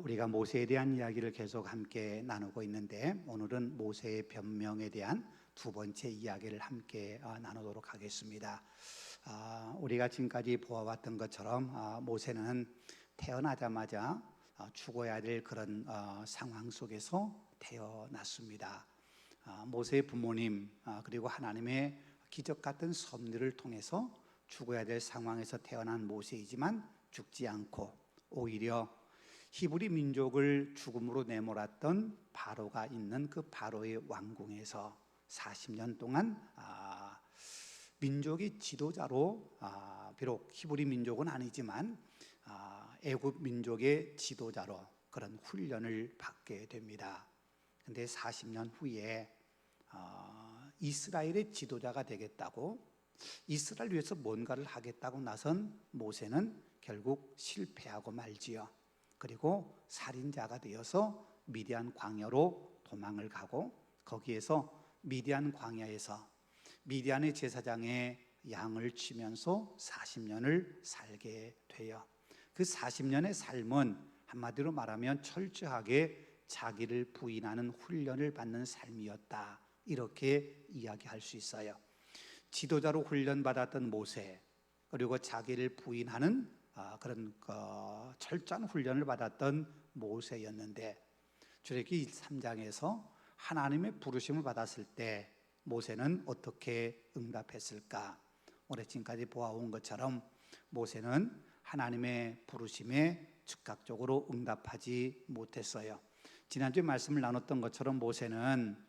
우리가 모세에 대한 이야기를 계속 함께 나누고 있는데 오늘은 모세의 변명에 대한 두 번째 이야기를 함께 나누도록 하겠습니다. 우리가 지금까지 보아왔던 것처럼 모세는 태어나자마자 죽어야 될 그런 상황 속에서 태어났습니다. 모세의 부모님 그리고 하나님의 기적 같은 섭리를 통해서 죽어야 될 상황에서 태어난 모세이지만 죽지 않고 오히려 히브리 민족을 죽음으로 내몰았던 바로가 있는 그 바로의 왕궁에서 40년 동안 민족의 지도자로, 비록 히브리 민족은 아니지만 애굽 민족의 지도자로 그런 훈련을 받게 됩니다. 그런데 40년 후에 이스라엘의 지도자가 되겠다고, 이스라엘 위해서 뭔가를 하겠다고 나선 모세는 결국 실패하고 말지요. 그리고 살인자가 되어서 미디안 광야로 도망을 가고, 거기에서 미디안 광야에서 미디안의 제사장의 양을 치면서 40년을 살게 돼요. 그 40년의 삶은 한마디로 말하면 철저하게 자기를 부인하는 훈련을 받는 삶이었다, 이렇게 이야기할 수 있어요. 지도자로 훈련받았던 모세, 그리고 자기를 부인하는 그런 철저한 훈련을 받았던 모세였는데, 출애굽기 3장에서 하나님의 부르심을 받았을 때 모세는 어떻게 응답했을까? 오늘 지금까지 보아온 것처럼 모세는 하나님의 부르심에 즉각적으로 응답하지 못했어요. 지난주에 말씀을 나눴던 것처럼 모세는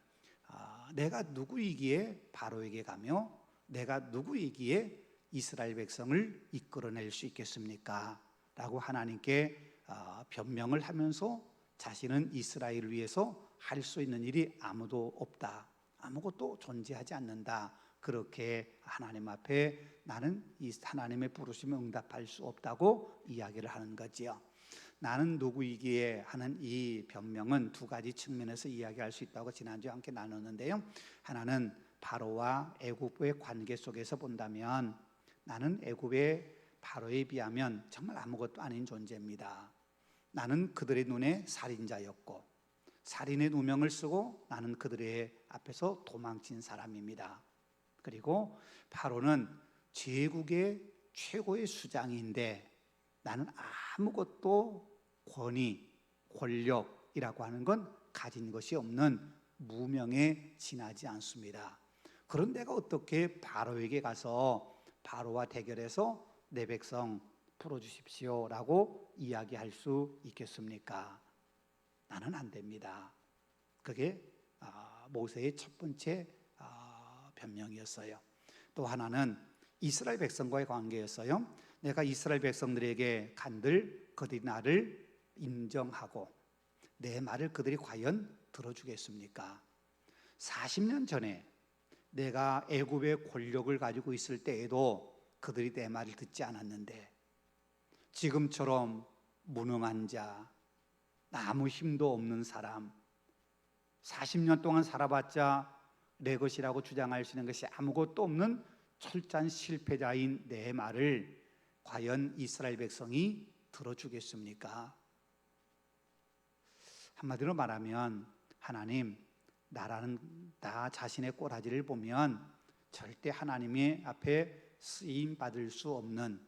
내가 누구이기에 바로에게 가며 내가 누구이기에 이스라엘 백성을 이끌어낼 수 있겠습니까? 라고 하나님께 변명을 하면서 자신은 이스라엘을 위해서 할 수 있는 일이 아무도 없다, 아무것도 존재하지 않는다, 그렇게 하나님 앞에 나는 이 하나님의 부르심에 응답할 수 없다고 이야기를 하는 거지요. 나는 누구이기에 하는 이 변명은 두 가지 측면에서 이야기할 수 있다고 지난주에 함께 나눴는데요. 하나는 바로와 애굽의 관계 속에서 본다면 나는 애굽의 바로에 비하면 정말 아무것도 아닌 존재입니다. 나는 그들의 눈에 살인자였고 살인의 누명을 쓰고 나는 그들의 앞에서 도망친 사람입니다. 그리고 바로는 제국의 최고의 수장인데 나는 아무것도 권위, 권력이라고 하는 건 가진 것이 없는 무명에 지나지 않습니다. 그런 내가 어떻게 바로에게 가서 바로와 대결해서 내 백성 풀어주십시오 라고 이야기할 수 있겠습니까? 나는 안 됩니다. 그게 모세의 첫 번째 변명이었어요. 또 하나는 이스라엘 백성과의 관계였어요. 내가 이스라엘 백성들에게 간들 그들이 나를 인정하고 내 말을 그들이 과연 들어주겠습니까? 40년 전에 내가 애굽의 권력을 가지고 있을 때에도 그들이 내 말을 듣지 않았는데 지금처럼 무능한 자, 아무 힘도 없는 사람, 40년 동안 살아봤자 내 것이라고 주장할 수 있는 것이 아무것도 없는 철저한 실패자인 내 말을 과연 이스라엘 백성이 들어주겠습니까? 한마디로 말하면 하나님, 나 자신의 꼬라지를 보면 절대 하나님의 앞에 쓰임 받을 수 없는,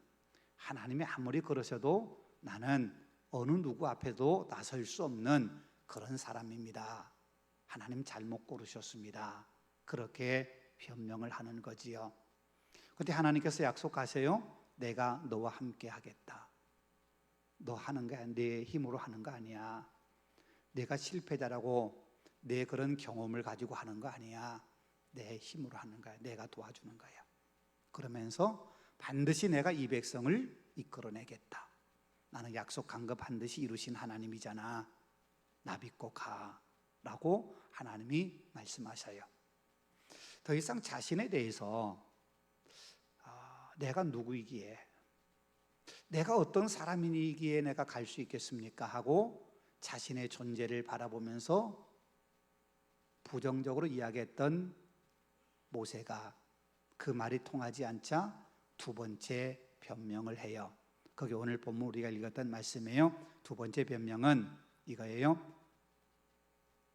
하나님이 아무리 그러셔도 나는 어느 누구 앞에도 나설 수 없는 그런 사람입니다. 하나님 잘못 고르셨습니다. 그렇게 변명을 하는 거지요. 그런데 하나님께서 약속하세요. 내가 너와 함께 하겠다. 너 하는 거 내 힘으로 하는 거 아니야. 내가 실패자라고 내 그런 경험을 가지고 하는 거 아니야. 내 힘으로 하는 거야. 내가 도와주는 거야. 그러면서 반드시 내가 이 백성을 이끌어내겠다. 나는 약속한 거 반드시 이루신 하나님이잖아. 나 믿고 가 라고 하나님이 말씀하셔요. 더 이상 자신에 대해서 내가 누구이기에, 내가 어떤 사람이기에 내가 갈 수 있겠습니까? 하고 자신의 존재를 바라보면서 부정적으로 이야기했던 모세가 그 말이 통하지 않자 두 번째 변명을 해요. 그게 오늘 본문 우리가 읽었던 말씀이에요. 두 번째 변명은 이거예요.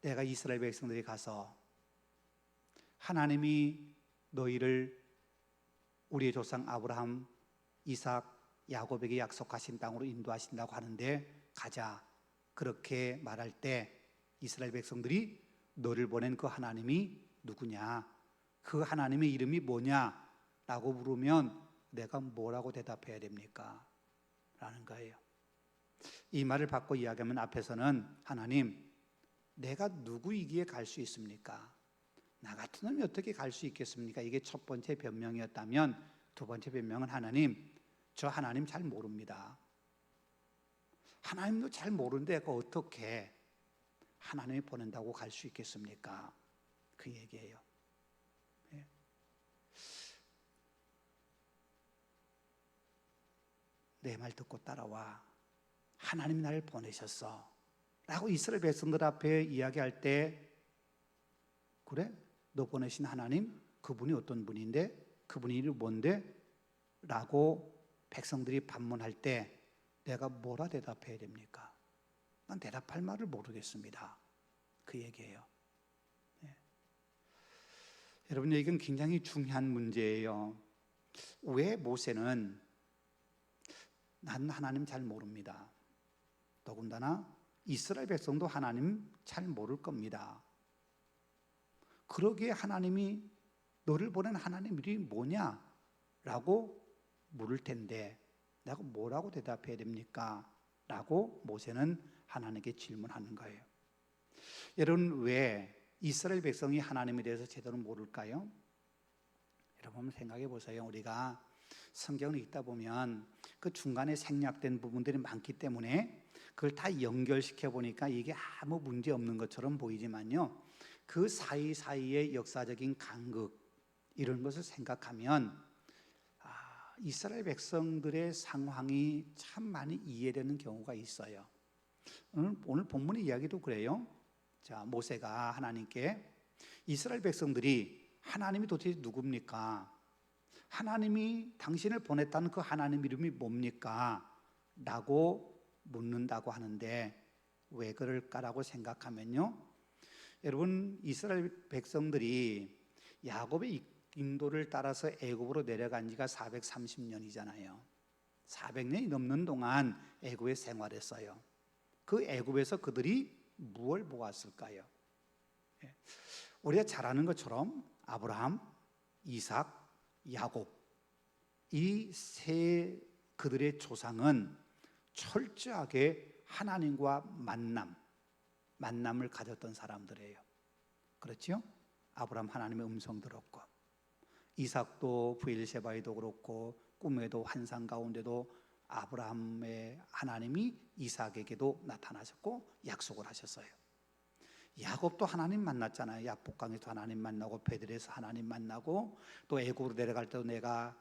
내가 이스라엘 백성들이 가서 하나님이 너희를 우리의 조상 아브라함, 이삭, 야곱에게 약속하신 땅으로 인도하신다고 하는데 가자. 그렇게 말할 때 이스라엘 백성들이 너를 보낸 그 하나님이 누구냐? 그 하나님의 이름이 뭐냐? 라고 물으면 내가 뭐라고 대답해야 됩니까? 라는 거예요. 이 말을 받고 이야기하면 앞에서는 하나님, 내가 누구이기에 갈 수 있습니까? 나 같은 놈이 어떻게 갈 수 있겠습니까? 이게 첫 번째 변명이었다면 두 번째 변명은 하나님, 저 하나님 잘 모릅니다. 하나님도 잘 모르는데 어떻게 하나님이 보낸다고 갈 수 있겠습니까? 그 얘기예요. 네. 내 말 듣고 따라와. 하나님이 나를 보내셨어 라고 이스라엘 백성들 앞에 이야기할 때, 그래? 너 보내신 하나님? 그분이 어떤 분인데? 그분이 뭔데? 라고 백성들이 반문할 때 내가 뭐라 대답해야 됩니까? 난 대답할 말을 모르겠습니다. 그 얘기예요. 네. 여러분, 이건 굉장히 중요한 문제예요. 왜 모세는 난 하나님 잘 모릅니다. 더군다나 이스라엘 백성도 하나님 잘 모를 겁니다. 그러기에 하나님이 너를 보낸 하나님 이름이 뭐냐? 라고 물을 텐데 내가 뭐라고 대답해야 됩니까? 라고 모세는 하나님께 질문하는 거예요. 여러분, 왜 이스라엘 백성이 하나님에 대해서 제대로 모를까요? 여러분 한번 생각해 보세요. 우리가 성경을 읽다 보면 그 중간에 생략된 부분들이 많기 때문에 그걸 다 연결시켜 보니까 이게 아무 문제 없는 것처럼 보이지만요, 그 사이사이의 역사적인 간극 이런 것을 생각하면 이스라엘 백성들의 상황이 참 많이 이해되는 경우가 있어요. 오늘 본문의 이야기도 그래요. 자, 모세가 하나님께 이스라엘 백성들이 하나님이 도대체 누굽니까? 하나님이 당신을 보냈다는 그 하나님 이름이 뭡니까? 라고 묻는다고 하는데 왜 그럴까라고 생각하면요, 여러분, 이스라엘 백성들이 야곱의 인도를 따라서 애굽으로 내려간 지가 430년이잖아요. 400년이 넘는 동안 애굽에 생활했어요. 그 애굽에서 그들이 무엇을 보았을까요? 우리가 잘 아는 것처럼 아브라함, 이삭, 야곱, 이 세 그들의 조상은 철저하게 하나님과 만남을 가졌던 사람들이에요. 그렇죠? 아브라함 하나님의 음성 들었고, 이삭도 브엘세바에도 그렇고 꿈에도 환상 가운데도 아브라함의 하나님이 이삭에게도 나타나셨고 약속을 하셨어요. 야곱도 하나님 만났잖아요. 야복강에서 하나님 만나고 베들에서 하나님 만나고 또 애굽으로 내려갈 때도 내가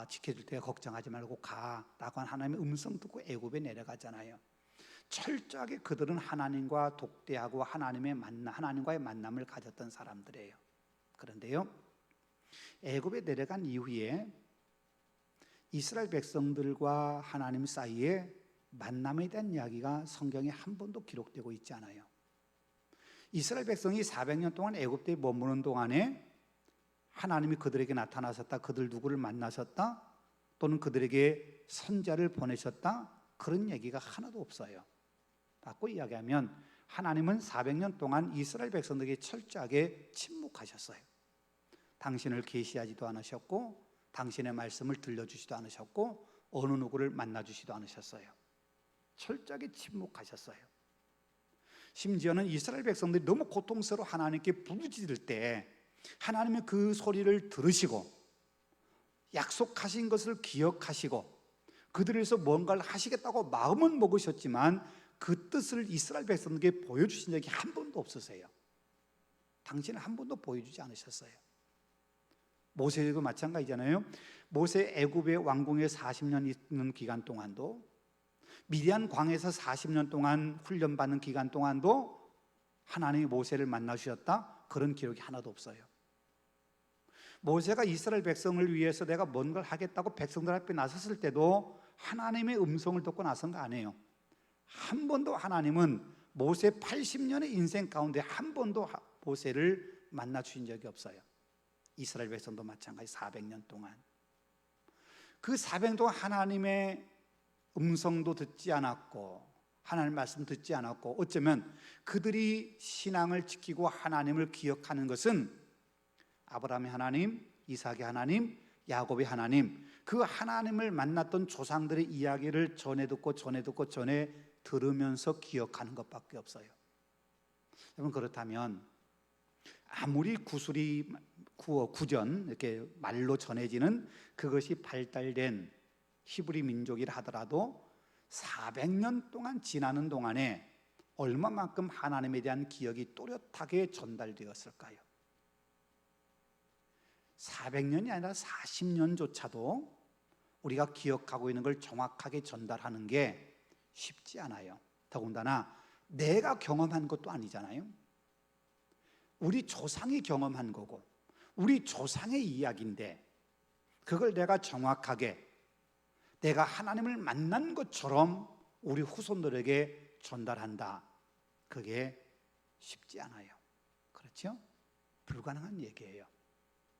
지켜줄 테니까 걱정하지 말고 가라고 한 하나님의 음성 듣고 애굽에 내려가잖아요. 철저하게 그들은 하나님과 독대하고 하나님과의 만남을 가졌던 사람들이에요. 그런데요, 애굽에 내려간 이후에 이스라엘 백성들과 하나님 사이에 만남에 대한 이야기가 성경에 한 번도 기록되고 있지 않아요. 이스라엘 백성이 400년 동안 애굽에 머무는 동안에 하나님이 그들에게 나타나셨다, 그들 누구를 만나셨다, 또는 그들에게 선자를 보내셨다, 그런 얘기가 하나도 없어요. 바꿔 이야기하면 하나님은 400년 동안 이스라엘 백성들에게 철저하게 침묵하셨어요. 당신을 계시하지도 않으셨고 당신의 말씀을 들려주지도 않으셨고 어느 누구를 만나주지도 않으셨어요. 철저하게 침묵하셨어요. 심지어는 이스라엘 백성들이 너무 고통스러워 하나님께 부르짖을 때 하나님의 그 소리를 들으시고 약속하신 것을 기억하시고 그들에서 뭔가를 하시겠다고 마음은 먹으셨지만 그 뜻을 이스라엘 백성들에게 보여주신 적이 한 번도 없으세요. 당신은 한 번도 보여주지 않으셨어요. 모세도 마찬가지잖아요. 모세 애굽의 왕궁에 40년 있는 기간 동안도, 미디안 광에서 40년 동안 훈련받는 기간 동안도 하나님이 모세를 만나주셨다, 그런 기록이 하나도 없어요. 모세가 이스라엘 백성을 위해서 내가 뭔가를 하겠다고 백성들 앞에 나섰을 때도 하나님의 음성을 듣고 나선 거 아니에요. 한 번도 하나님은 모세 80년의 인생 가운데 한 번도 모세를 만나 주신 적이 없어요. 이스라엘 백성도 마찬가지 400년 동안. 그 400년 동안 하나님의 음성도 듣지 않았고 하나님 말씀 듣지 않았고, 어쩌면 그들이 신앙을 지키고 하나님을 기억하는 것은 아브라함의 하나님, 이삭의 하나님, 야곱의 하나님, 그 하나님을 만났던 조상들의 이야기를 전해 듣고 들으면서 기억하는 것밖에 없어요. 여러분, 그렇다면 아무리 구전 이렇게 말로 전해지는 그것이 발달된 히브리 민족이라 하더라도 400년 동안 지나는 동안에 얼마만큼 하나님에 대한 기억이 또렷하게 전달되었을까요? 400년이 아니라 40년조차도 우리가 기억하고 있는 걸 정확하게 전달하는 게 쉽지 않아요. 더군다나 내가 경험한 것도 아니잖아요. 우리 조상이 경험한 거고 우리 조상의 이야기인데, 그걸 내가 정확하게 내가 하나님을 만난 것처럼 우리 후손들에게 전달한다. 그게 쉽지 않아요. 그렇죠? 불가능한 얘기예요.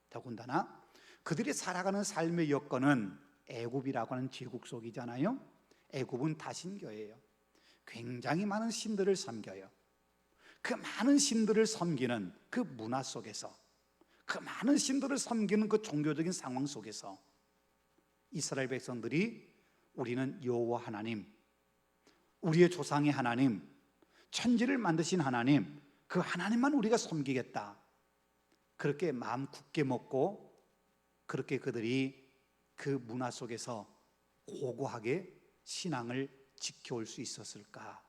더군다나 그들이 살아가는 삶의 여건은 애굽이라고 하는 제국 속이잖아요. 애굽은 다신교예요. 굉장히 많은 신들을 섬겨요. 그 많은 신들을 섬기는 그 문화 속에서, 그 많은 신들을 섬기는 그 종교적인 상황 속에서 이스라엘 백성들이 우리는 여호와 하나님, 우리의 조상의 하나님, 천지를 만드신 하나님, 그 하나님만 우리가 섬기겠다, 그렇게 마음 굳게 먹고 그렇게 그들이 그 문화 속에서 고고하게 신앙을 지켜올 수 있었을까?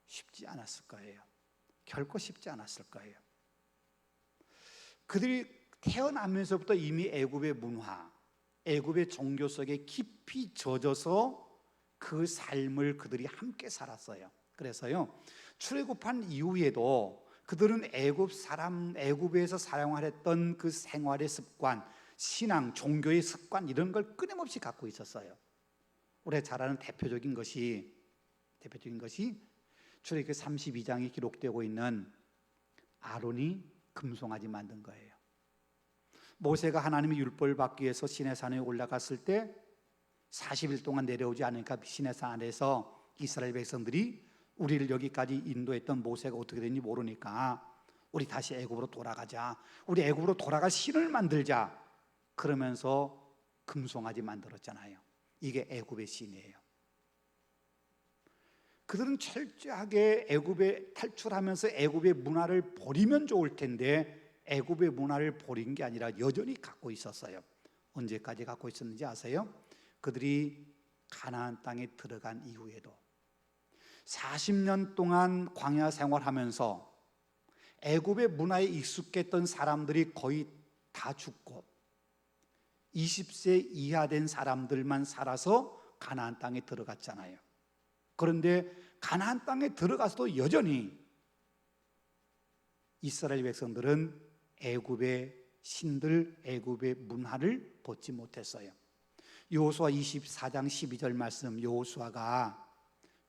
쉽지 않았을 거예요. 결코 쉽지 않았을 거예요. 그들이 태어나면서부터 이미 애굽의 문화, 애굽의 종교 속에 깊이 젖어서 그 삶을 그들이 함께 살았어요. 그래서요, 출애굽한 이후에도 그들은 애굽에서 사용하였던 그 생활의 습관, 신앙, 종교의 습관, 이런 걸 끊임없이 갖고 있었어요. 우리가 잘 아는 대표적인 것이 출애굽기 32장에 기록되고 있는 아론이 금송아지 만든 거예요. 모세가 하나님의 율법을 받기 위해서 시내산에 올라갔을 때 40일 동안 내려오지 않으니까 시내산에서 이스라엘 백성들이 우리를 여기까지 인도했던 모세가 어떻게 됐는지 모르니까 우리 다시 애굽으로 돌아가자, 우리 애굽으로 돌아갈 신을 만들자, 그러면서 금송아지 만들었잖아요. 이게 애굽의 신이에요. 그들은 철저하게 애굽에 탈출하면서 애굽의 문화를 버리면 좋을 텐데 애굽의 문화를 버린 게 아니라 여전히 갖고 있었어요. 언제까지 갖고 있었는지 아세요? 그들이 가나안 땅에 들어간 이후에도 40년 동안 광야 생활하면서 애굽의 문화에 익숙했던 사람들이 거의 다 죽고 20세 이하 된 사람들만 살아서 가나안 땅에 들어갔잖아요. 그런데 가나안 땅에 들어가서도 여전히 이스라엘 백성들은 애굽의 신들, 애굽의 문화를 벗지 못했어요. 여호수아 24장 12절 말씀, 여호수아가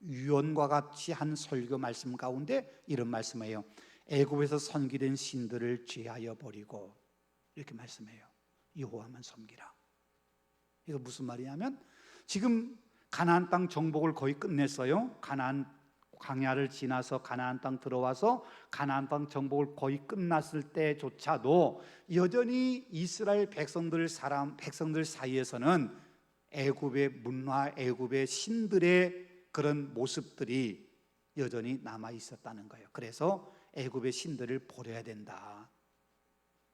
유언과 같이 한 설교 말씀 가운데 이런 말씀이에요. 애굽에서 섬기던 신들을 제하여 버리고, 이렇게 말씀해요. 여호와만 섬기라. 이거 무슨 말이냐면 지금 가나안 땅 정복을 거의 끝냈어요. 가나안 광야를 지나서 가나안 땅 들어와서 가나안 땅 정복을 거의 끝났을 때조차도 여전히 이스라엘 백성들 사이에서는 애굽의 문화, 애굽의 신들의 그런 모습들이 여전히 남아 있었다는 거예요. 그래서 애굽의 신들을 버려야 된다,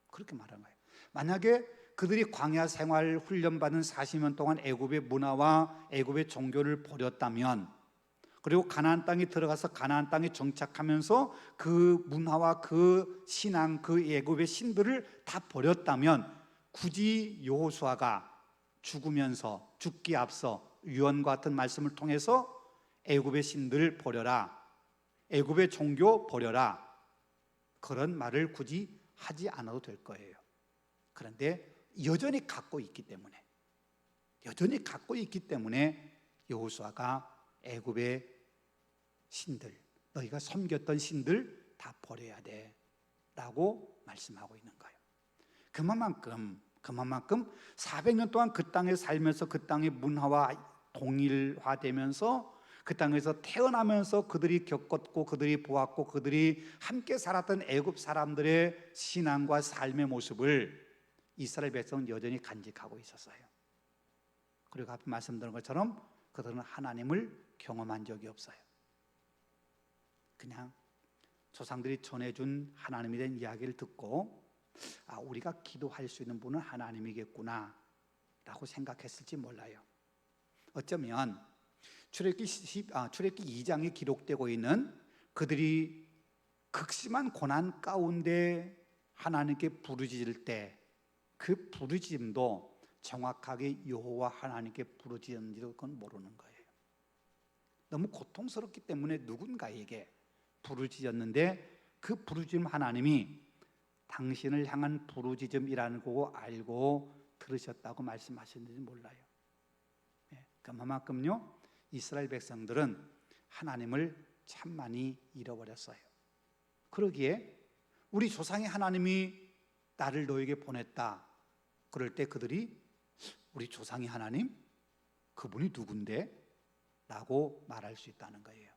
그렇게 말한 거예요. 만약에 그들이 광야 생활 훈련받은 40년 동안 애굽의 문화와 애굽의 종교를 버렸다면, 그리고 가나안 땅에 들어가서 가나안 땅에 정착하면서 그 문화와 그 신앙, 그 애굽의 신들을 다 버렸다면 굳이 여호수아가 죽기 앞서 유언과 같은 말씀을 통해서 애굽의 신들 버려라, 애굽의 종교 버려라, 그런 말을 굳이 하지 않아도 될 거예요. 그런데 여전히 갖고 있기 때문에 여호수아가 애굽의 신들, 너희가 섬겼던 신들 다 버려야 돼 라고 말씀하고 있는 거예요. 그만큼 400년 동안 그 땅에 살면서 그 땅의 문화와 동일화되면서 그 땅에서 태어나면서 그들이 겪었고 그들이 보았고 그들이 함께 살았던 애굽 사람들의 신앙과 삶의 모습을 이스라엘 백성은 여전히 간직하고 있었어요. 그리고 앞에 말씀드린 것처럼 그들은 하나님을 경험한 적이 없어요. 그냥 조상들이 전해준 하나님에 대한 이야기를 듣고 우리가 기도할 수 있는 분은 하나님이겠구나 라고 생각했을지 몰라요. 어쩌면 출애굽기 2장에 기록되고 있는 그들이 극심한 고난 가운데 하나님께 부르짖을 때 그 부르짖음도 정확하게 여호와 하나님께 부르짖었는지도 그건 모르는 거예요. 너무 고통스럽기 때문에 누군가에게 부르짖었는데 그 부르짖음 하나님이 당신을 향한 부르짖음이라는 거 알고 들으셨다고 말씀하셨는지 몰라요. 그만큼요 이스라엘 백성들은 하나님을 참 많이 잃어버렸어요. 그러기에 우리 조상의 하나님이 나를 너에게 보냈다 그럴 때 그들이 우리 조상의 하나님? 그분이 누군데? 라고 말할 수 있다는 거예요.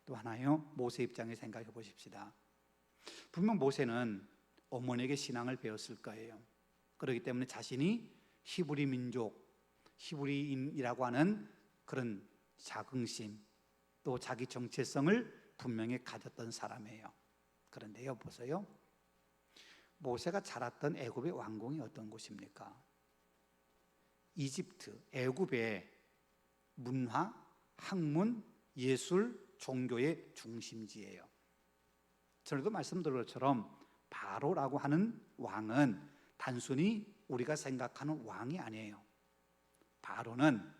또 하나요, 모세 입장에 생각해 보십시다. 분명 모세는 어머니에게 신앙을 배웠을 거예요. 그렇기 때문에 자신이 히브리 민족, 히브리인이라고 하는 그런 자긍심, 또 자기 정체성을 분명히 가졌던 사람이에요. 그런데요, 보세요. 모세가 자랐던 애굽의 왕궁이 어떤 곳입니까? 이집트, 애굽의 문화, 학문, 예술, 종교의 중심지예요. 전에도 말씀드린 것처럼 바로라고 하는 왕은 단순히 우리가 생각하는 왕이 아니에요. 바로는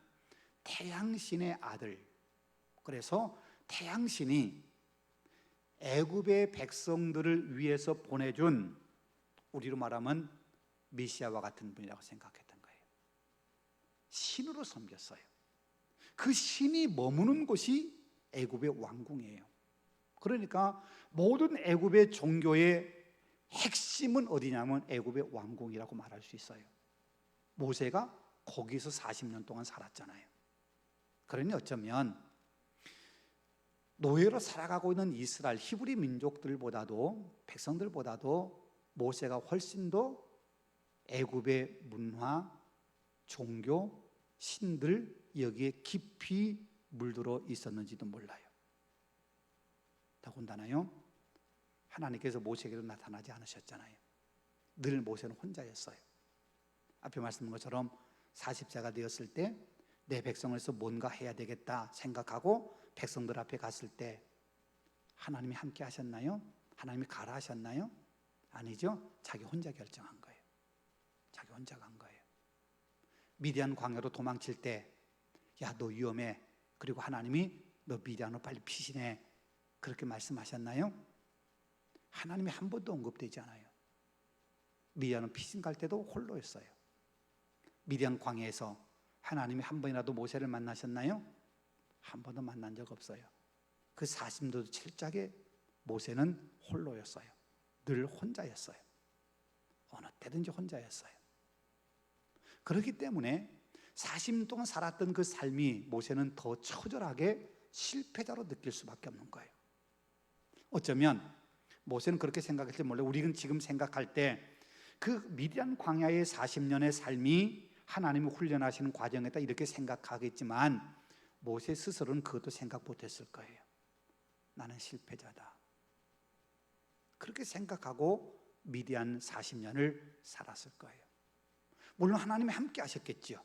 태양신의 아들. 그래서 태양신이 애굽의 백성들을 위해서 보내준, 우리로 말하면 메시아와 같은 분이라고 생각했던 거예요. 신으로 섬겼어요. 그 신이 머무는 곳이 애굽의 왕궁이에요. 그러니까 모든 애굽의 종교의 핵심은 어디냐면 애굽의 왕궁이라고 말할 수 있어요. 모세가 거기서 40년 동안 살았잖아요. 그러니 어쩌면 노예로 살아가고 있는 이스라엘 히브리 민족들보다도, 백성들보다도 모세가 훨씬 더 애굽의 문화, 종교, 신들 여기에 깊이 물들어 있었는지도 몰라요. 더군다나요, 하나님께서 모세에게도 나타나지 않으셨잖아요. 늘 모세는 혼자였어요. 앞에 말씀드린 것처럼 40세가 되었을 때 내 백성을 위해서 뭔가 해야 되겠다 생각하고 백성들 앞에 갔을 때 하나님이 함께 하셨나요? 하나님이 가라 하셨나요? 아니죠. 자기 혼자 결정한 거예요. 자기 혼자 간 거예요. 미디안 광야로 도망칠 때 야, 너 위험해. 그리고 하나님이 너 미디안으로 빨리 피신해. 그렇게 말씀하셨나요? 하나님이 한 번도 언급되지 않아요. 미디안으로 피신 갈 때도 홀로였어요. 미디안 광야에서 하나님이 한 번이라도 모세를 만나셨나요? 한 번도 만난 적 없어요. 그 40도 7장에 모세는 홀로였어요. 늘 혼자였어요. 어느 때든지 혼자였어요. 그렇기 때문에 40년 동안 살았던 그 삶이 모세는 더 처절하게 실패자로 느낄 수밖에 없는 거예요. 어쩌면 모세는 그렇게 생각할지 몰라요. 우리는 지금 생각할 때 그 미디안 광야의 40년의 삶이 하나님이 훈련하시는 과정이다 이렇게 생각하겠지만 모세 스스로는 그것도 생각 못했을 거예요. 나는 실패자다. 그렇게 생각하고 미디안 40년을 살았을 거예요. 물론 하나님이 함께 하셨겠죠.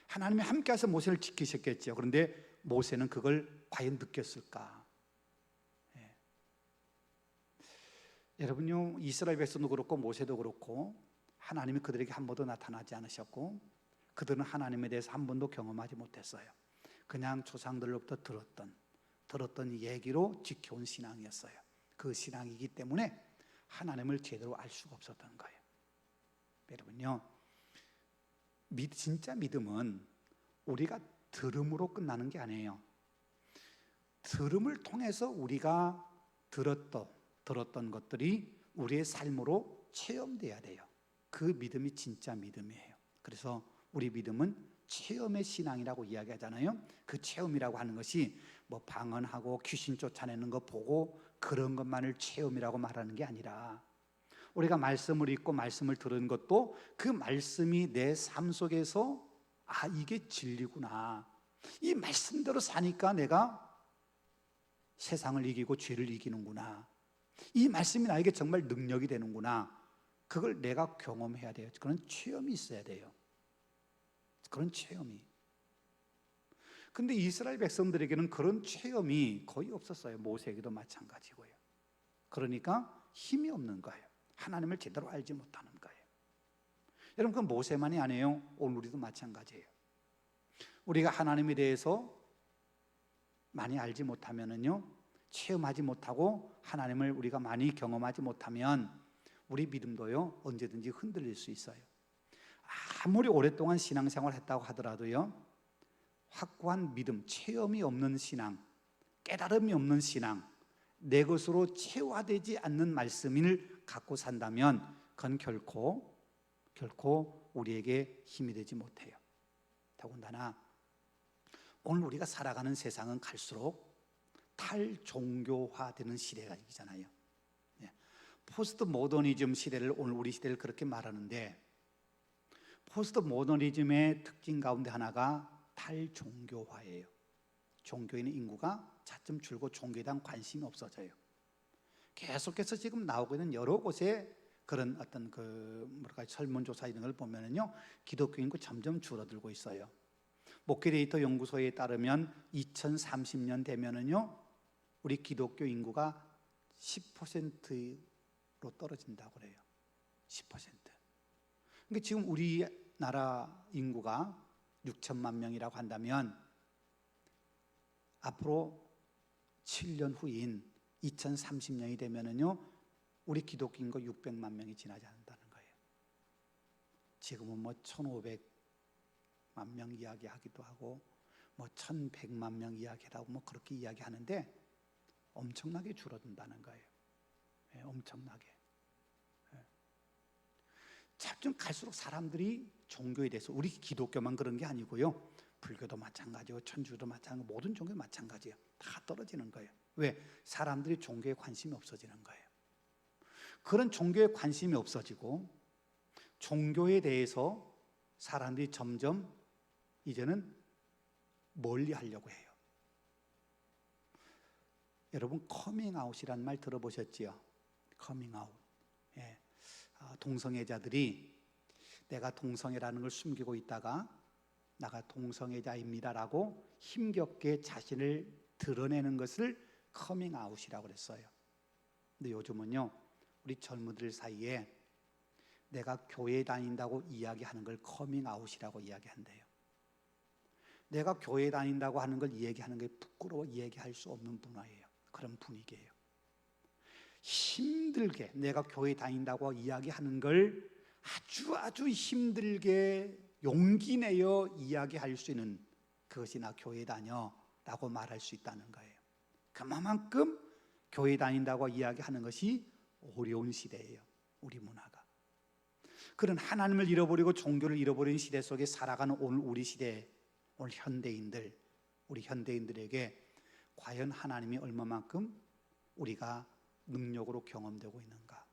하나님이 함께 하셔서 모세를 지키셨겠죠. 그런데 모세는 그걸 과연 느꼈을까? 여러분요, 이스라엘 백성도 그렇고 모세도 그렇고 하나님이 그들에게 한 번도 나타나지 않으셨고 그들은 하나님에 대해서 한 번도 경험하지 못했어요. 그냥 조상들로부터 들었던 얘기로 지켜온 신앙이었어요. 그 신앙이기 때문에 하나님을 제대로 알 수가 없었던 거예요. 여러분요, 진짜 믿음은 우리가 들음으로 끝나는 게 아니에요. 들음을 통해서 우리가 들었던 것들이 우리의 삶으로 체험돼야 돼요. 그 믿음이 진짜 믿음이에요. 그래서 우리 믿음은 체험의 신앙이라고 이야기하잖아요. 그 체험이라고 하는 것이 뭐 방언하고 귀신 쫓아내는 거 보고 그런 것만을 체험이라고 말하는 게 아니라, 우리가 말씀을 읽고 말씀을 들은 것도 그 말씀이 내 삶 속에서 이게 진리구나, 이 말씀대로 사니까 내가 세상을 이기고 죄를 이기는구나, 이 말씀이 나에게 정말 능력이 되는구나, 그걸 내가 경험해야 돼요. 그런 체험이 있어야 돼요. 그런 체험이. 근데 이스라엘 백성들에게는 그런 체험이 거의 없었어요. 모세에게도 마찬가지고요. 그러니까 힘이 없는 거예요. 하나님을 제대로 알지 못하는 거예요. 여러분, 그건 모세만이 아니에요. 오늘 우리도 마찬가지예요. 우리가 하나님에 대해서 많이 알지 못하면은요, 체험하지 못하고 하나님을 우리가 많이 경험하지 못하면 우리 믿음도요, 언제든지 흔들릴 수 있어요. 아무리 오랫동안 신앙생활을 했다고 하더라도요, 확고한 믿음, 체험이 없는 신앙, 깨달음이 없는 신앙, 내 것으로 체화되지 않는 말씀을 갖고 산다면 그건 결코 우리에게 힘이 되지 못해요. 더군다나 오늘 우리가 살아가는 세상은 갈수록 탈종교화되는 시대가 이잖아요. 포스트 모더니즘 시대를, 오늘 우리 시대를 그렇게 말하는데, 포스트 모더니즘의 특징 가운데 하나가 탈종교화예요. 종교에 있는 인구가 차츰 줄고 종교에 대한 관심이 없어져요. 계속해서 지금 나오고 있는 여러 곳에 그런 어떤 설문조사 이런 걸 보면은요, 기독교 인구 점점 줄어들고 있어요. 목회데이터 연구소에 따르면 2030년 되면은요, 우리 기독교 인구가 10%로 떨어진다고 그래요. 10%. 그러니까 지금 우리나라 인구가 6천만 명이라고 한다면 앞으로 7년 후인 2030년이 되면은요, 우리 기독교 인구 600만 명이 지나지 않는다는 거예요. 지금은 뭐 1,500만 명 이야기하기도 하고, 뭐 1,100만 명 이야기하고, 뭐 그렇게 이야기하는데 엄청나게 줄어든다는 거예요. 엄청나게. 차츰 갈수록 사람들이 종교에 대해서, 우리 기독교만 그런 게 아니고요, 불교도 마찬가지고 천주도 마찬가지고 모든 종교 마찬가지예요. 다 떨어지는 거예요. 왜? 사람들이 종교에 관심이 없어지는 거예요. 그런 종교에 관심이 없어지고 종교에 대해서 사람들이 점점 이제는 멀리 하려고 해요. 여러분, 커밍아웃이라는 말 들어보셨지요? 커밍아웃. 동성애자들이 내가 동성애라는 걸 숨기고 있다가 나가 동성애자입니다라고 힘겹게 자신을 드러내는 것을 커밍아웃이라고 그랬어요. 근데 요즘은요, 우리 젊은이들 사이에 내가 교회 다닌다고 이야기하는 걸 커밍아웃이라고 이야기한대요. 내가 교회 다닌다고 하는 걸 얘기하는 게 부끄러워 얘기할 수 없는 문화예요. 그런 분위기예요. 힘들게 내가 교회 다닌다고 이야기하는 걸 아주 힘들게 용기 내어 이야기할 수 있는, 그것이 나 교회 다녀 라고 말할 수 있다는 거예요. 그만큼 교회 다닌다고 이야기하는 것이 어려운 시대예요, 우리 문화가. 그런 하나님을 잃어버리고 종교를 잃어버린 시대 속에 살아가는 오늘 우리 시대, 오늘 우리 현대인들에게 과연 하나님이 얼마만큼 우리가 능력으로 경험되고 있는가,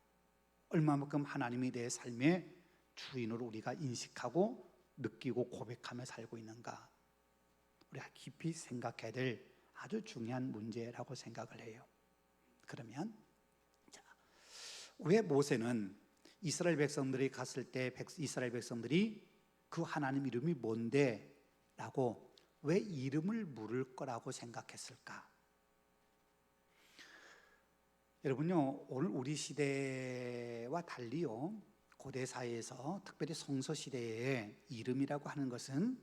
얼마만큼 하나님이 내 삶의 주인으로 우리가 인식하고 느끼고 고백하며 살고 있는가, 우리가 깊이 생각해야 될 아주 중요한 문제라고 생각을 해요. 그러면 왜 모세는 이스라엘 백성들이 갔을 때 이스라엘 백성들이 그 하나님 이름이 뭔데? 라고 왜 이름을 물을 거라고 생각했을까? 여러분요, 오늘 우리 시대와 달리요, 고대 사회에서 특별히 성서 시대에 이름이라고 하는 것은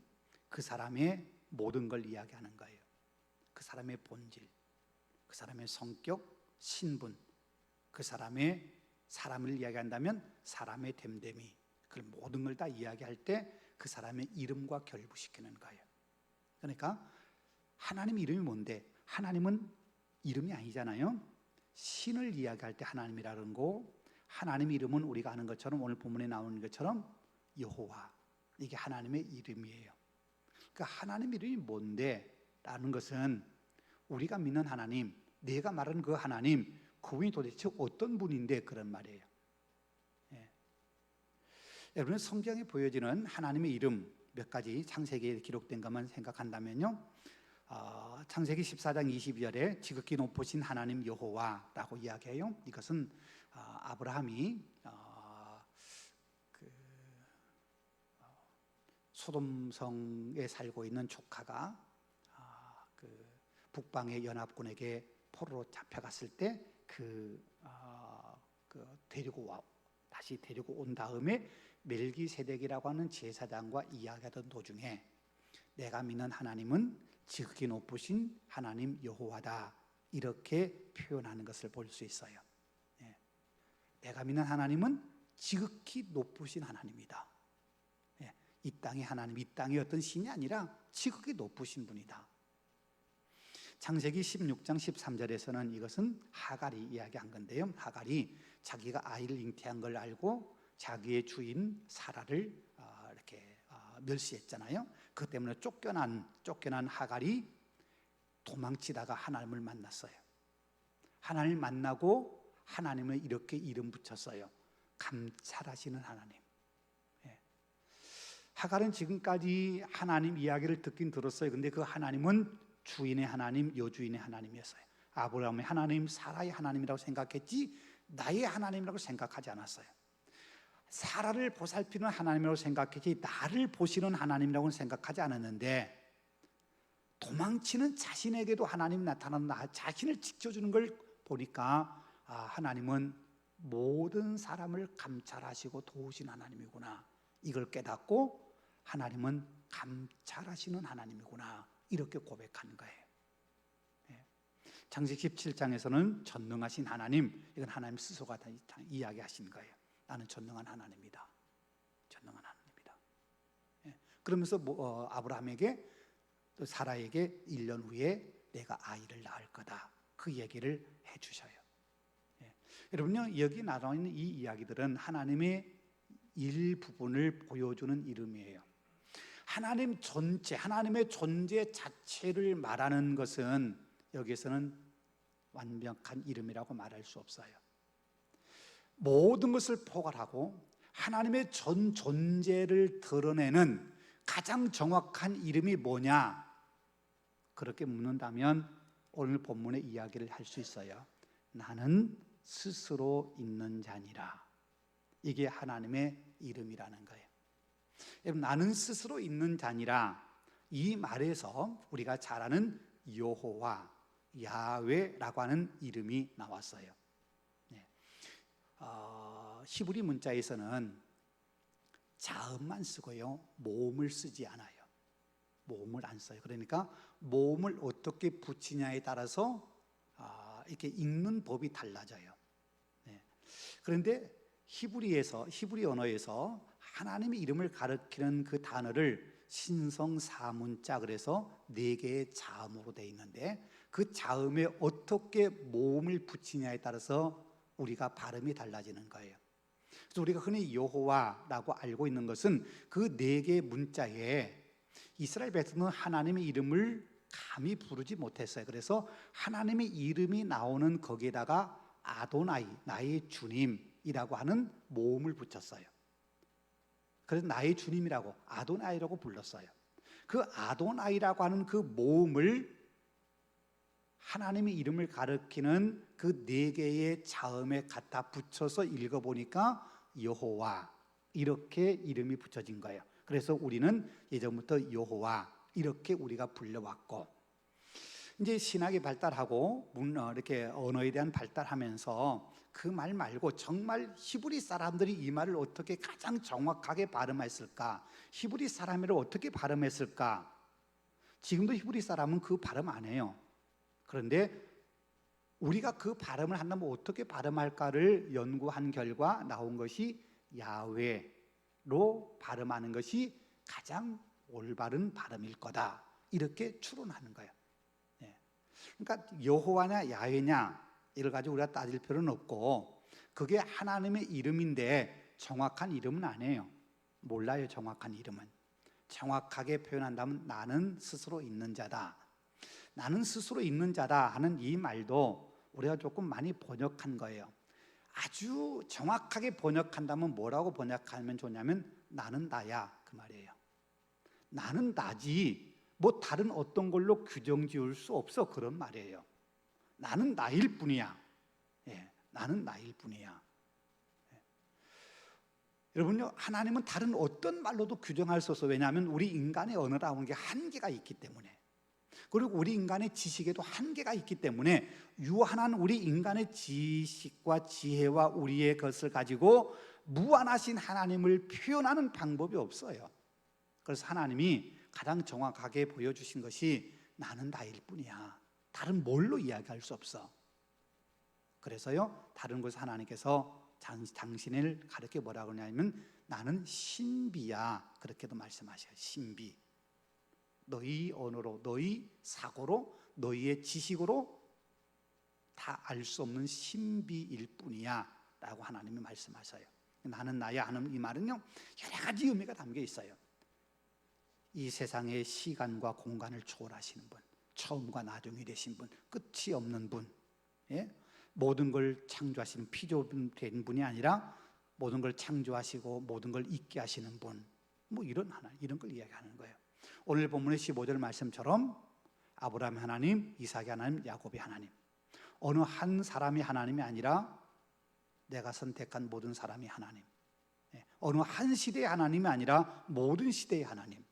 그 사람의 모든 걸 이야기하는 거예요. 그 사람의 본질, 그 사람의 성격, 신분, 그 사람을 이야기한다면 사람의 됨됨이, 그 모든 걸 다 이야기할 때 그 사람의 이름과 결부시키는 거예요. 그러니까 하나님 이름이 뭔데? 하나님은 이름이 아니잖아요. 신을 이야기할 때 하나님이라는 거, 하나님 이름은 우리가 아는 것처럼 오늘 본문에 나오는 것처럼 여호와, 이게 하나님의 이름이에요. 그러니까 하나님 이름이 뭔데? 라는 것은 우리가 믿는 하나님, 내가 말하는 그 하나님, 그분이 도대체 어떤 분인데 그런 말이에요. 예. 여러분 성경에 보여지는 하나님의 이름 몇 가지 창세기에 기록된 것만 생각한다면요, 창세기 14장 22절에 지극히 높으신 하나님 여호와라고 이야기해요. 이것은 아브라함이 소돔성에 살고 있는 조카가 북방의 연합군에게 포로로 잡혀갔을 때 다시 데리고 온 다음에 멜기세덱이라고 하는 제사장과 이야기하던 도중에 내가 믿는 하나님은 지극히 높으신 하나님 여호와다, 이렇게 표현하는 것을 볼 수 있어요. 내가 믿는 하나님은 지극히 높으신 하나님이다. 이 땅의 하나님, 이 땅의 어떤 신이 아니라 지극히 높으신 분이다. 창세기 16장 13절에서는 이것은 하갈이 이야기한 건데요, 하갈이 자기가 아이를 잉태한 걸 알고 자기의 주인 사라를 이렇게 멸시했잖아요. 그 때문에 쫓겨난 하갈이 도망치다가 하나님을 만났어요. 하나님을 만나고 하나님을 이렇게 이름 붙였어요. 감찰하시는 하나님. 하갈은 지금까지 하나님 이야기를 듣긴 들었어요. 근데 그 하나님은 주인의 하나님, 여주인의 하나님이었어요. 아브라함의 하나님, 사라의 하나님이라고 생각했지 나의 하나님이라고 생각하지 않았어요. 사라를 보살피는 하나님이라고 생각했지 나를 보시는 하나님이라고는 생각하지 않았는데, 도망치는 자신에게도 하나님이 나타나는 자신을 지켜주는 걸 보니까 하나님은 모든 사람을 감찰하시고 도우신 하나님이구나, 이걸 깨닫고 하나님은 감찰하시는 하나님이구나, 이렇게 고백하는 거예요. 창세기 17장에서는 전능하신 하나님, 이건 하나님 스스로가 다 이야기하신 거예요. 나는 전능한 하나님이다. 전능한 하나님이다. 그러면서 아브라함에게 또 사라에게 1년 후에 내가 아이를 낳을 거다, 그 얘기를 해주셔요. 여러분요, 여기 나와 있는 이 이야기들은 하나님의 일부분을 보여주는 이름이에요. 하나님 전체, 하나님의 존재 자체를 말하는 것은 여기에서는 완벽한 이름이라고 말할 수 없어요. 모든 것을 포괄하고 하나님의 전 존재를 드러내는 가장 정확한 이름이 뭐냐? 그렇게 묻는다면 오늘 본문의 이야기를 할 수 있어요. 나는 스스로 있는 자니라. 이게 하나님의 이름이라는 거예요. 여러분, 나는 스스로 있는 자니라, 이 말에서 우리가 잘 아는 여호와, 야훼라고 하는 이름이 나왔어요. 히브리 문자에서는 자음만 쓰고요, 모음을 쓰지 않아요. 모음을 안 써요. 그러니까 모음을 어떻게 붙이냐에 따라서 이렇게 읽는 법이 달라져요. 그런데 히브리 언어에서 하나님의 이름을 가리키는 그 단어를 신성사문자, 그래서 4개의 자음으로 되어 있는데 그 자음에 어떻게 모음을 붙이냐에 따라서 우리가 발음이 달라지는 거예요. 그래서 우리가 흔히 여호와라고 알고 있는 것은 그 4개의 문자에 이스라엘 백성은 하나님의 이름을 감히 부르지 못했어요. 그래서 하나님의 이름이 나오는 거기에다가 아도나이, 나의 주님이라고 하는 모음을 붙였어요. 그래서 나의 주님이라고 아도나이라고 불렀어요. 그 아도나이라고 하는 그 모음을 하나님의 이름을 가리키는 그 4개의 자음에 갖다 붙여서 읽어보니까 여호와, 이렇게 이름이 붙여진 거예요. 그래서 우리는 예전부터 여호와 이렇게 우리가 불려왔고, 이제 신학이 발달하고 이렇게 언어에 대한 발달하면서 그 말 말고 정말 히브리 사람들이 이 말을 어떻게 가장 정확하게 발음했을까, 히브리 사람을 어떻게 발음했을까. 지금도 히브리 사람은 그 발음 안 해요. 그런데 우리가 그 발음을 한다면 어떻게 발음할까를 연구한 결과 나온 것이 야훼로 발음하는 것이 가장 올바른 발음일 거다, 이렇게 추론하는 거예요. 예. 그러니까 여호와냐 야훼냐 이걸 가지고 우리가 따질 필요는 없고, 그게 하나님의 이름인데 정확한 이름은 아니에요. 몰라요. 정확한 이름은. 정확하게 표현한다면 나는 스스로 있는 자다, 나는 스스로 있는 자다 하는 이 말도 우리가 조금 많이 번역한 거예요. 아주 정확하게 번역한다면 뭐라고 번역하면 좋냐면 나는 나야, 그 말이에요. 나는 나지 뭐 다른 어떤 걸로 규정 지을 수 없어, 그런 말이에요. 나는 나일 뿐이야. 예, 나는 나일 뿐이야. 예. 여러분요, 하나님은 다른 어떤 말로도 규정할 수 없어. 왜냐하면 우리 인간의 언어라는 게 한계가 있기 때문에, 그리고 우리 인간의 지식에도 한계가 있기 때문에 유한한 우리 인간의 지식과 지혜와 우리의 것을 가지고 무한하신 하나님을 표현하는 방법이 없어요. 그래서 하나님이 가장 정확하게 보여주신 것이 나는 나일 뿐이야. 다른 뭘로 이야기할 수 없어. 그래서요, 다른 곳에 하나님께서 당신을 가르쳐 뭐라고 하냐면 나는 신비야, 그렇게도 말씀하셔요. 신비. 너희 언어로, 너희 사고로, 너희의 지식으로 다 알 수 없는 신비일 뿐이야 라고 하나님이 말씀하셔요. 나는 나야 하는 이 말은요, 여러 가지 의미가 담겨 있어요. 이 세상의 시간과 공간을 초월하시는 분, 처음과 나중이 되신 분, 끝이 없는 분, 예? 모든 걸 창조하시는 피조된 분이 아니라 모든 걸 창조하시고 모든 걸 있게 하시는 분, 뭐 이런 걸 이야기하는 거예요. 오늘 본문의 15절 말씀처럼 아브라함 하나님, 이삭의 하나님, 야곱의 하나님, 어느 한 사람이 하나님이 아니라 내가 선택한 모든 사람이 하나님, 어느 한 시대의 하나님이 아니라 모든 시대의 하나님,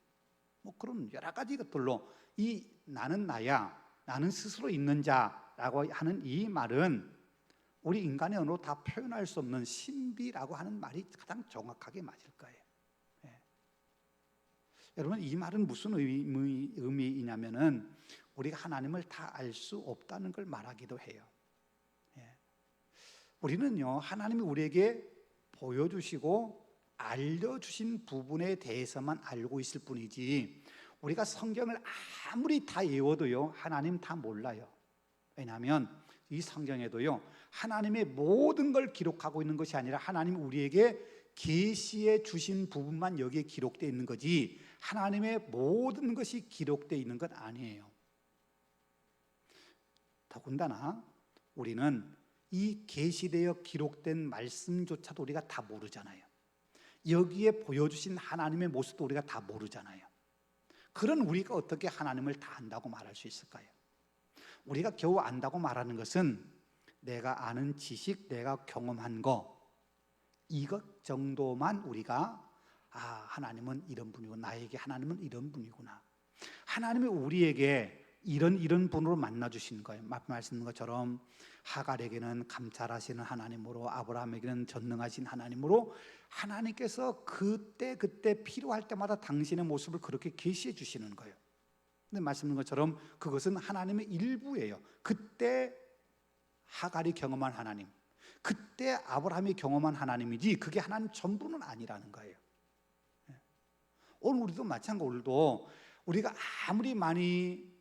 뭐 그런 여러 가지 것들로 이 나는 나야, 나는 스스로 있는 자라고 하는 이 말은 우리 인간의 언어로 다 표현할 수 없는 신비라고 하는 말이 가장 정확하게 맞을 거예요. 여러분, 이 말은 무슨 의미이냐면은 우리가 하나님을 다 알 수 없다는 걸 말하기도 해요. 우리는요, 하나님이 우리에게 보여주시고 알려주신 부분에 대해서만 알고 있을 뿐이지, 우리가 성경을 아무리 다 외워도요, 하나님 다 몰라요. 왜냐하면 이 성경에도요, 하나님의 모든 걸 기록하고 있는 것이 아니라 하나님이 우리에게 계시해 주신 부분만 여기에 기록되어 있는 거지, 하나님의 모든 것이 기록되어 있는 건 아니에요. 더군다나 우리는 이 계시되어 기록된 말씀조차도 우리가 다 모르잖아요. 여기에 보여주신 하나님의 모습도 우리가 다 모르잖아요. 그런 우리가 어떻게 하나님을 다 안다고 말할 수 있을까요? 우리가 겨우 안다고 말하는 것은 내가 아는 지식, 내가 경험한 거, 이것 정도만 우리가 하나님은 이런 분이고 나에게 하나님은 이런 분이구나, 하나님이 우리에게 이런 분으로 만나주신 거예요. 말씀하시는 것처럼 하갈에게는 감찰하시는 하나님으로, 아브라함에게는 전능하신 하나님으로, 하나님께서 그때 필요할 때마다 당신의 모습을 그렇게 계시해 주시는 거예요. 근데 말씀하신 것처럼 그것은 하나님의 일부예요. 그때 하갈이 경험한 하나님, 그때 아브라함이 경험한 하나님이지 그게 하나님 전부는 아니라는 거예요. 오늘 우리도 마찬가지로, 오늘도 우리가 아무리 많이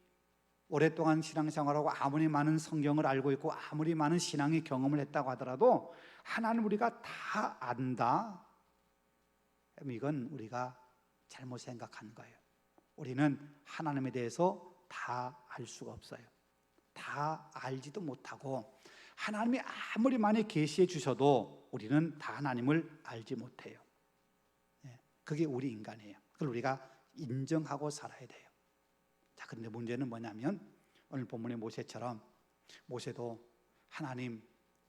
오랫동안 신앙생활하고 아무리 많은 성경을 알고 있고 아무리 많은 신앙의 경험을 했다고 하더라도 하나님 우리가 다 안다, 이건 우리가 잘못 생각하는 거예요. 우리는 하나님에 대해서 다 알 수가 없어요. 다 알지도 못하고, 하나님이 아무리 많이 계시해 주셔도 우리는 다 하나님을 알지 못해요. 그게 우리 인간이에요. 그걸 우리가 인정하고 살아야 돼요. 자, 그런데 문제는 뭐냐면 오늘 본문의 모세처럼, 모세도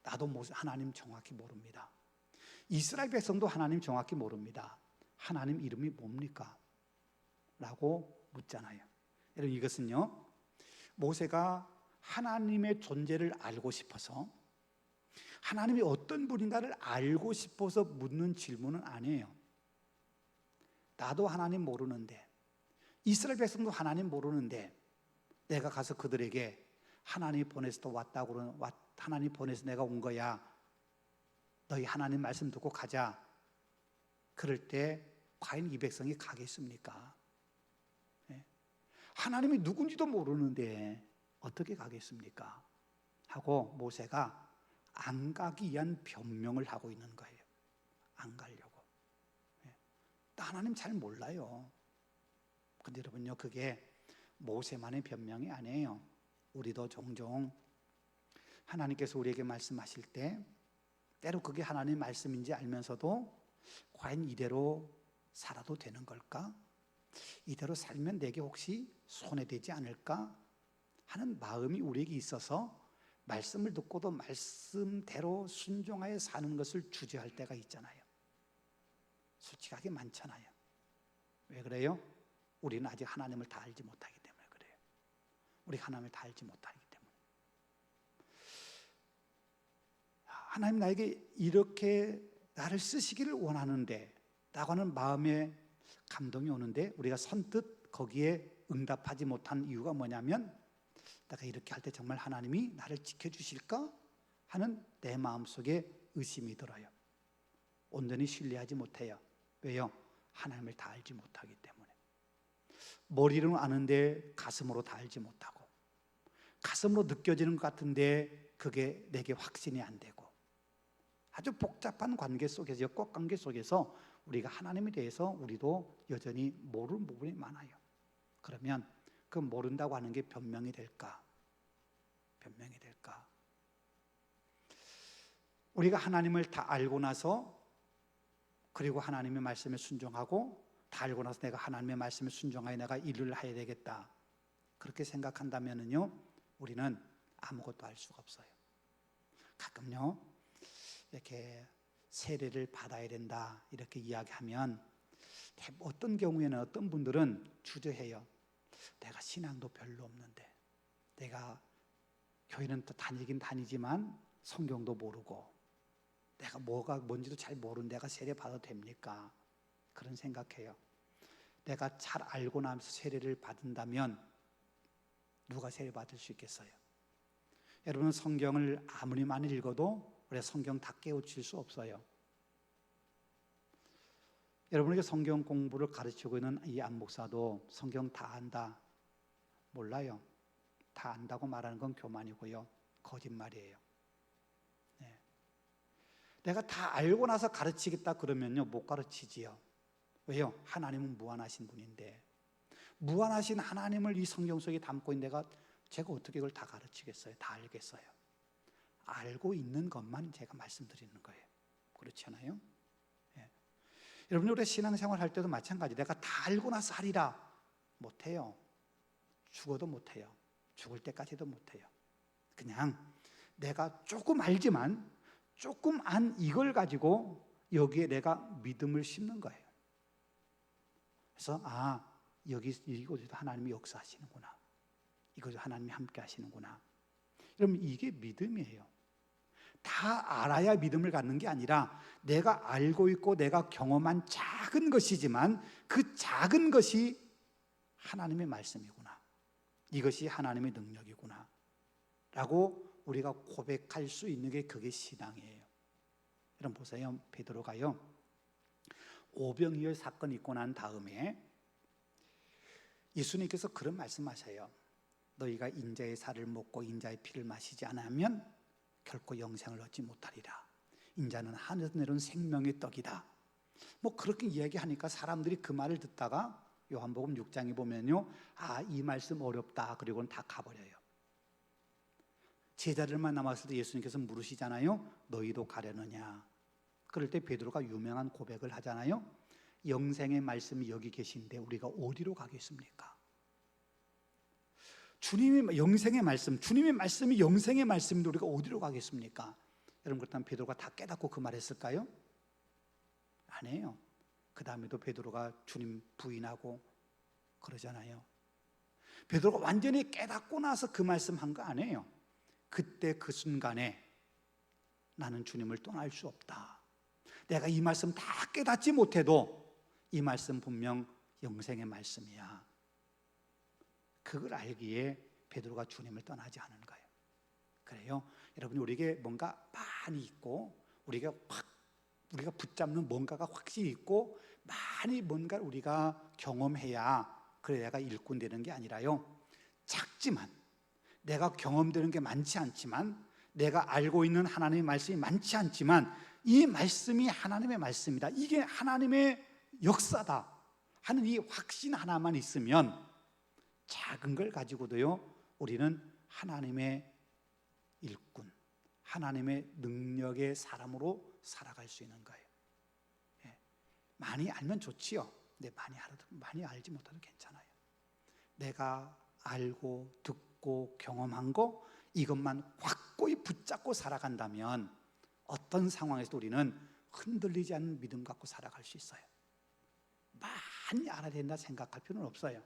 나도 하나님 정확히 모릅니다. 이스라엘 백성도 하나님 정확히 모릅니다. 하나님 이름이 뭡니까? 라고 묻잖아요. 여러분, 이것은요, 모세가 하나님의 존재를 알고 싶어서, 하나님이 어떤 분인가를 알고 싶어서 묻는 질문은 아니에요. 나도 하나님 모르는데, 이스라엘 백성도 하나님 모르는데 내가 가서 그들에게 하나님 보내서 또 왔다고, 하나님 보내서 내가 온 거야, 너희 하나님 말씀 듣고 가자, 그럴 때 과연 이 백성이 가겠습니까? 하나님이 누군지도 모르는데 어떻게 가겠습니까? 하고 모세가 안 가기 위한 변명을 하고 있는 거예요. 안 가려고. 하나님 잘 몰라요. 근데 여러분요, 그게 모세만의 변명이 아니에요. 우리도 종종 하나님께서 우리에게 말씀하실 때 때로 그게 하나님의 말씀인지 알면서도 과연 이대로 살아도 되는 걸까? 이대로 살면 내게 혹시 손해되지 않을까? 하는 마음이 우리에게 있어서 말씀을 듣고도 말씀대로 순종하여 사는 것을 주저할 때가 있잖아요. 솔직하게 많잖아요. 왜 그래요? 우리는 아직 하나님을 다 알지 못하기 때문에 그래요. 우리 하나님을 다 알지 못하기 때문에. 하나님 나에게 이렇게 나를 쓰시기를 원하는데 라고 하는 마음에 감동이 오는데 우리가 선뜻 거기에 응답하지 못한 이유가 뭐냐면 내가 이렇게 할 때 정말 하나님이 나를 지켜주실까? 하는 내 마음속에 의심이 들어요. 온전히 신뢰하지 못해요. 왜요? 하나님을 다 알지 못하기 때문에. 머리로는 아는데 가슴으로 다 알지 못하고, 가슴으로 느껴지는 것 같은데 그게 내게 확신이 안 되고, 아주 복잡한 관계 속에서, 역관계 속에서 우리가 하나님에 대해서 우리도 여전히 모르는 부분이 많아요. 그러면 그 모른다고 하는 게 변명이 될까? 변명이 될까? 우리가 하나님을 다 알고 나서, 그리고 하나님의 말씀에 순종하고, 다 알고 나서 내가 하나님의 말씀에 순종하여 내가 일을 해야 되겠다, 그렇게 생각한다면요, 우리는 아무것도 알 수가 없어요. 가끔요, 이렇게 세례를 받아야 된다 이렇게 이야기하면 어떤 경우에는 어떤 분들은 주저해요. 내가 신앙도 별로 없는데, 내가 교회는 또 다니긴 다니지만 성경도 모르고, 내가 뭐가 뭔지도 잘 모르는 내가 세례 받아도 됩니까? 그런 생각해요. 내가 잘 알고 나면서 세례를 받는다면 누가 세례 받을 수 있겠어요? 여러분, 성경을 아무리 많이 읽어도 우리가 성경 다 깨우칠 수 없어요. 여러분에게 성경 공부를 가르치고 있는 이 안 목사도 성경 다 안다? 몰라요. 다 안다고 말하는 건 교만이고요, 거짓말이에요. 네. 내가 다 알고 나서 가르치겠다 그러면요, 못 가르치지요. 왜요? 하나님은 무한하신 분인데, 무한하신 하나님을 이 성경 속에 담고 있는 제가 어떻게 이걸 다 가르치겠어요? 다 알겠어요? 알고 있는 것만 제가 말씀드리는 거예요. 그렇지 않아요? 예. 여러분, 우리 신앙생활 할 때도 마찬가지. 내가 다 알고 나서 하리라, 못해요. 죽어도 못해요. 죽을 때까지도 못해요. 그냥 내가 조금 알지만 조금 안 이걸 가지고 여기에 내가 믿음을 심는 거예요. 그래서 여기 이곳에도 하나님이 역사하시는구나, 이곳에도 하나님이 함께 하시는구나. 여러분, 이게 믿음이에요. 다 알아야 믿음을 갖는 게 아니라 내가 알고 있고 내가 경험한 작은 것이지만 그 작은 것이 하나님의 말씀이구나, 이것이 하나님의 능력이구나 라고 우리가 고백할 수 있는 게 그게 신앙이에요. 여러분 보세요. 베드로가요, 오병이어 사건이 있고 난 다음에 예수님께서 그런 말씀하셔요. 너희가 인자의 살을 먹고 인자의 피를 마시지 않으면 결코 영생을 얻지 못하리라. 인자는 하늘에서 내려온 생명의 떡이다. 뭐 그렇게 이야기하니까 사람들이 그 말을 듣다가 요한복음 6장에 보면요, 이 말씀 어렵다, 그리고는 다 가버려요. 제자들만 남았을 때 예수님께서 물으시잖아요. 너희도 가려느냐? 그럴 때 베드로가 유명한 고백을 하잖아요. 영생의 말씀이 여기 계신데 우리가 어디로 가겠습니까? 주님의 영생의 말씀, 주님의 말씀이 영생의 말씀인데 우리가 어디로 가겠습니까? 여러분, 그렇다면 베드로가 다 깨닫고 그 말했을까요? 아니에요. 그 다음에도 베드로가 주님 부인하고 그러잖아요. 베드로가 완전히 깨닫고 나서 그 말씀한 거 아니에요. 그때 그 순간에 나는 주님을 떠날 수 없다. 내가 이 말씀 다 깨닫지 못해도 이 말씀 분명 영생의 말씀이야. 그걸 알기에 베드로가 주님을 떠나지 않은 거예요. 그래요. 여러분이 우리에게 뭔가 많이 있고 우리가 붙잡는 뭔가가 확실히 있고 많이 뭔가 우리가 경험해야 그래 내가 일꾼 되는 게 아니라요, 작지만 내가 경험되는 게 많지 않지만, 내가 알고 있는 하나님의 말씀이 많지 않지만, 이 말씀이 하나님의 말씀이다, 이게 하나님의 역사다 하는 이 확신 하나만 있으면, 작은 걸 가지고도요 우리는 하나님의 일꾼, 하나님의 능력의 사람으로 살아갈 수 있는 거예요. 많이 알면 좋지요. 근데 많이 알지 못해도 괜찮아요. 내가 알고 듣고 경험한 거, 이것만 확고히 붙잡고 살아간다면 어떤 상황에서도 우리는 흔들리지 않는 믿음 갖고 살아갈 수 있어요. 많이 알아야 된다 생각할 필요는 없어요.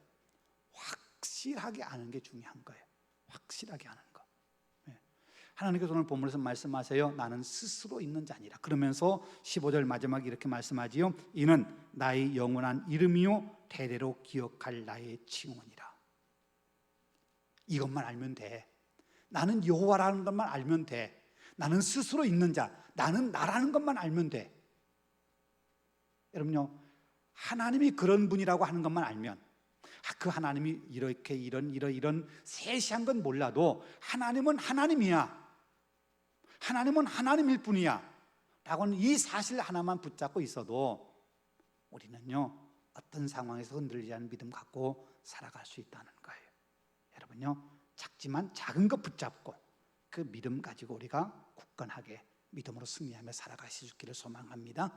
확실하게 아는 게 중요한 거예요. 확실하게 아는 거. 하나님께서 오늘 본문에서 말씀하세요. 나는 스스로 있는 자니라. 그러면서 15절 마지막에 이렇게 말씀하지요. 이는 나의 영원한 이름이요 대대로 기억할 나의 칭언이라. 이것만 알면 돼. 나는 여호와라는 것만 알면 돼. 나는 스스로 있는 자, 나는 나라는 것만 알면 돼. 여러분요, 하나님이 그런 분이라고 하는 것만 알면, 그 하나님이 이렇게 이런 세세한 건 몰라도 하나님은 하나님이야, 하나님은 하나님일 뿐이야 라고는 이 사실 하나만 붙잡고 있어도 우리는요 어떤 상황에서 흔들리지 않는 믿음 갖고 살아갈 수 있다는 거예요. 여러분요, 작지만 작은 것 붙잡고 그 믿음 가지고 우리가 굳건하게 믿음으로 승리하며 살아가실 수 있기를 소망합니다.